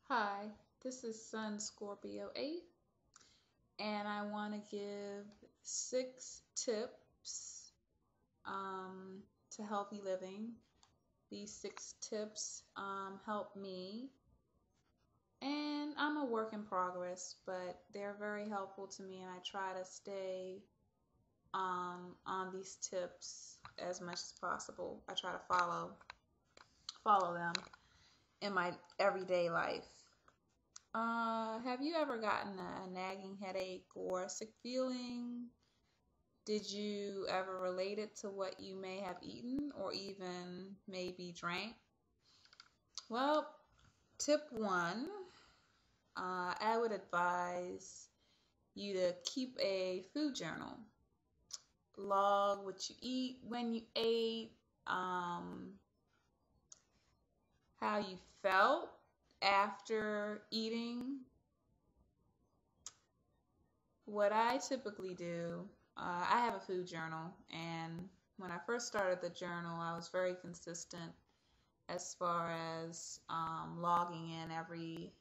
Hi, this is Sun Scorpio 8, and I want to give 6 tips um, to healthy living. These 6 tips help me, and I'm a work in progress, but they're very helpful to me, and I try to stay on these tips as much as possible. I try to follow them in my everyday life. Have you ever gotten a nagging headache or a sick feeling? Did you ever relate it to what you may have eaten or even maybe drank? Well, tip one, I would advise you to keep a food journal. Log what you eat, when you ate, how you felt after eating. What I typically do, I have a food journal, and when I first started the journal, I was very consistent as far as logging in every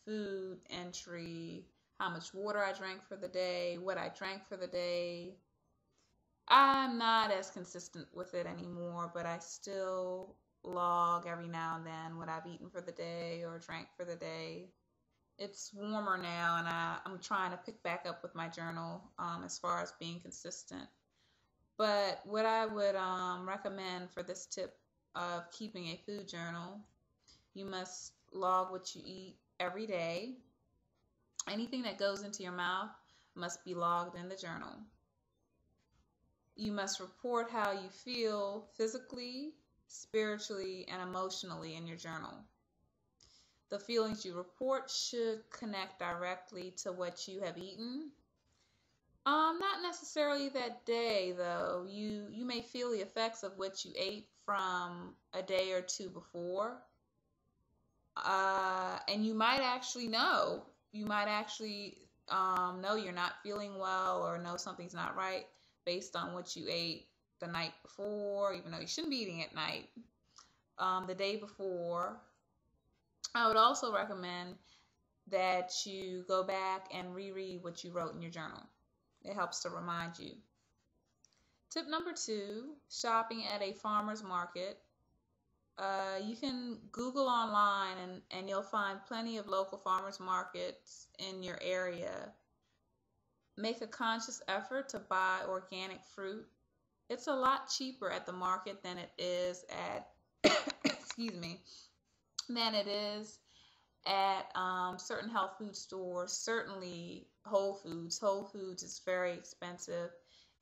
food entry, how much water I drank for the day, what I drank for the day. I'm not as consistent with it anymore, but I still log every now and then what I've eaten for the day or drank for the day. It's warmer now, and I'm trying to pick back up with my journal as far as being consistent. But what I would recommend for this tip of keeping a food journal, you must log what you eat every day. Anything that goes into your mouth must be logged in the journal. You must report how you feel physically, spiritually, and emotionally in your journal. The feelings you report should connect directly to what you have eaten. Not necessarily that day though. You may feel the effects of what you ate from a day or two before. And you might actually know. You might actually know you're not feeling well or know something's not right based on what you ate the night before, even though you shouldn't be eating at night. The day before. I would also recommend that you go back and reread what you wrote in your journal. It helps to remind you. Tip number two, shopping at a farmer's market. You can Google online and you'll find plenty of local farmers markets in your area. Make a conscious effort to buy organic fruit. It's a lot cheaper at the market than it is at, excuse me, than it is at certain health food stores, certainly Whole Foods. Whole Foods is very expensive.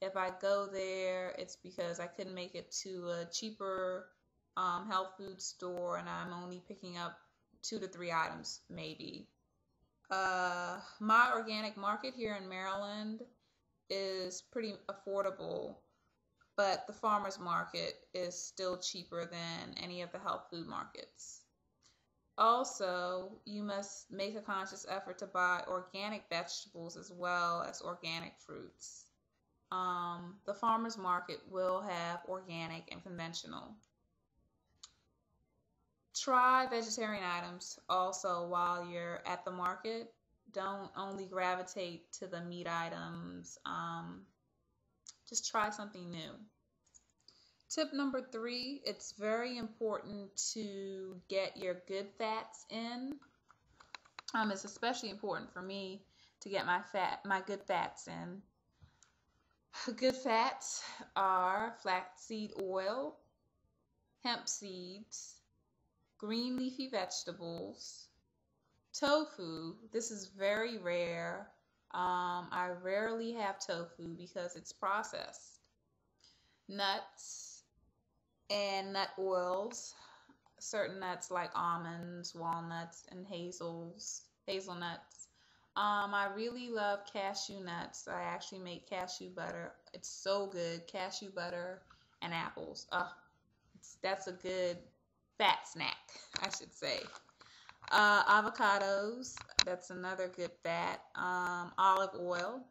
If I go there, it's because I couldn't make it to a cheaper health food store and I'm only picking up 2 to 3 items, maybe. My organic market here in Maryland is pretty affordable, but the farmer's market is still cheaper than any of the health food markets. Also, you must make a conscious effort to buy organic vegetables as well as organic fruits. The farmer's market will have organic and conventional. Try vegetarian items also while you're at the market. Don't only gravitate to the meat items. Just try something new. Tip number three, it's very important to get your good fats in. It's especially important for me to get my good fats in. Good fats are flaxseed oil, hemp seeds, green leafy vegetables, tofu. This is very rare. I rarely have tofu because it's processed. Nuts and nut oils, certain nuts like almonds, walnuts, and hazelnuts. I really love cashew nuts. I actually make cashew butter. It's so good. Cashew butter and apples. That's a good fat snack, I should say. Avocados. That's another good fat. Olive oil.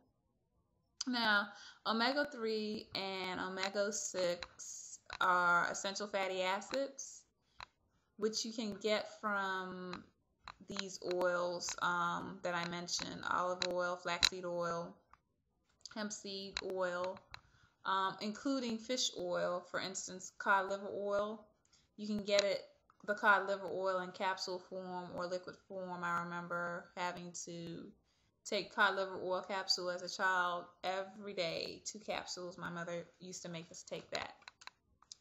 Now, omega 3 and omega 6 are essential fatty acids, which you can get from these oils that I mentioned: olive oil, flaxseed oil, hemp seed oil, including fish oil. For instance, cod liver oil. You can get the cod liver oil in capsule form or liquid form. I remember having to take cod liver oil capsule as a child every day, 2 capsules. My mother used to make us take that.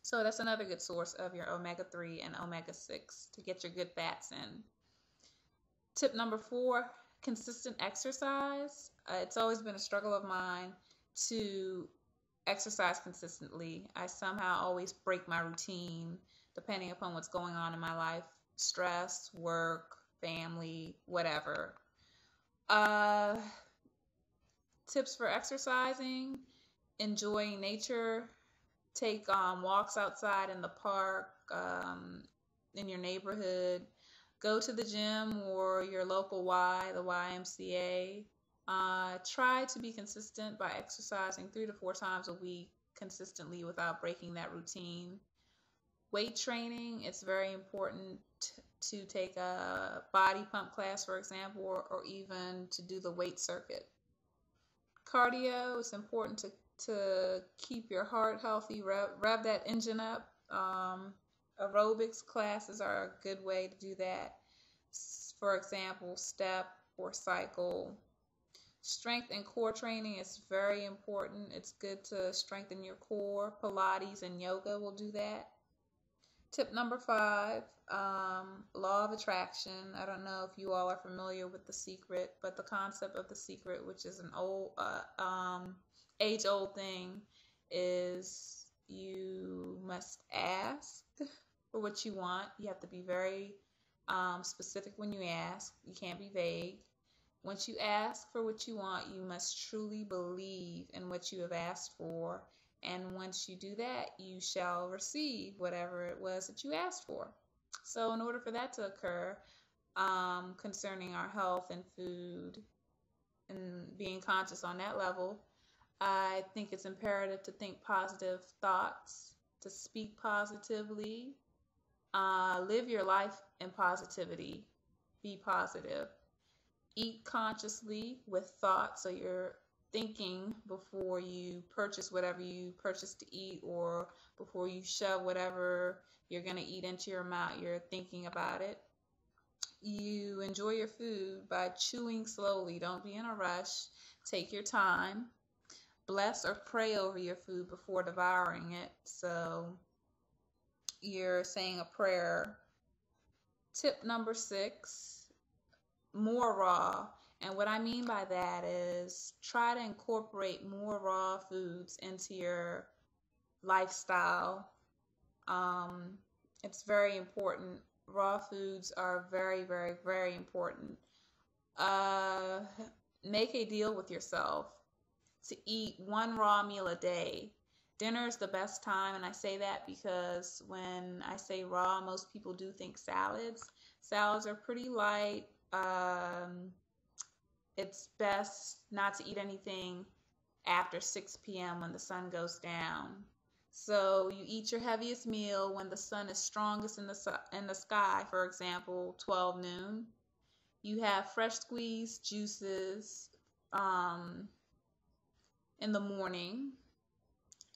So that's another good source of your omega-3 and omega-6 to get your good fats in. Tip number 4, consistent exercise. It's always been a struggle of mine to exercise consistently. I somehow always break my routine depending upon what's going on in my life: stress, work, family, whatever. Tips for exercising: enjoying nature. Take walks outside in the park, in your neighborhood. Go to the gym or your local the YMCA. Try to be consistent by exercising 3 to 4 times a week consistently without breaking that routine. Weight training, it's very important to take a body pump class, for example, or even to do the weight circuit. Cardio, it's important to keep your heart healthy, rev that engine up. Aerobics classes are a good way to do that. For example, step or cycle. Strength and core training is very important. It's good to strengthen your core. Pilates and yoga will do that. Tip number 5, law of attraction. I don't know if you all are familiar with The Secret, but the concept of The Secret, which is an old, age-old thing, is you must ask for what you want. You have to be very specific when you ask. You can't be vague. Once you ask for what you want, you must truly believe in what you have asked for. And once you do that, you shall receive whatever it was that you asked for. So in order for that to occur, concerning our health and food and being conscious on that level, I think it's imperative to think positive thoughts, to speak positively, live your life in positivity, be positive. Eat consciously with thought, so you're thinking before you purchase whatever you purchase to eat, or before you shove whatever you're going to eat into your mouth, you're thinking about it. You enjoy your food by chewing slowly. Don't be in a rush. Take your time. Bless or pray over your food before devouring it. So you're saying a prayer. Tip number 6, more raw. And what I mean by that is try to incorporate more raw foods into your lifestyle. It's very important. Raw foods are very, very, very important. Make a deal with yourself to eat 1 raw meal a day. Dinner is the best time, and I say that because when I say raw, most people do think salads. Salads are pretty light. It's best not to eat anything after 6 p.m. when the sun goes down. So you eat your heaviest meal when the sun is strongest in the sky, for example, 12 noon. You have fresh squeezed juices in the morning.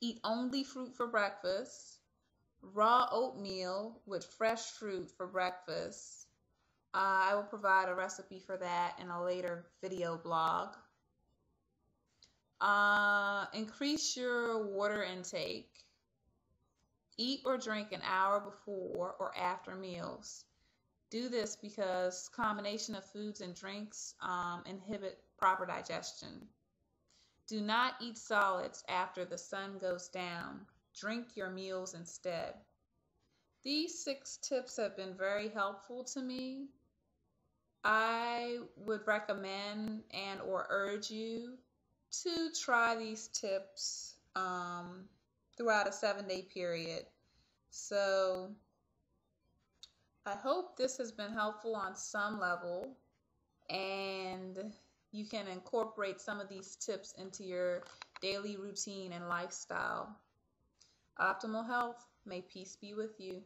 Eat only fruit for breakfast. Raw oatmeal with fresh fruit for breakfast. I will provide a recipe for that in a later video blog. Increase your water intake. Eat or drink an hour before or after meals. Do this because combination of foods and drinks inhibit proper digestion. Do not eat solids after the sun goes down. Drink your meals instead. These 6 tips have been very helpful to me. I would recommend and or urge you to try these tips throughout a 7-day period. So I hope this has been helpful on some level, and you can incorporate some of these tips into your daily routine and lifestyle. Optimal health. May peace be with you.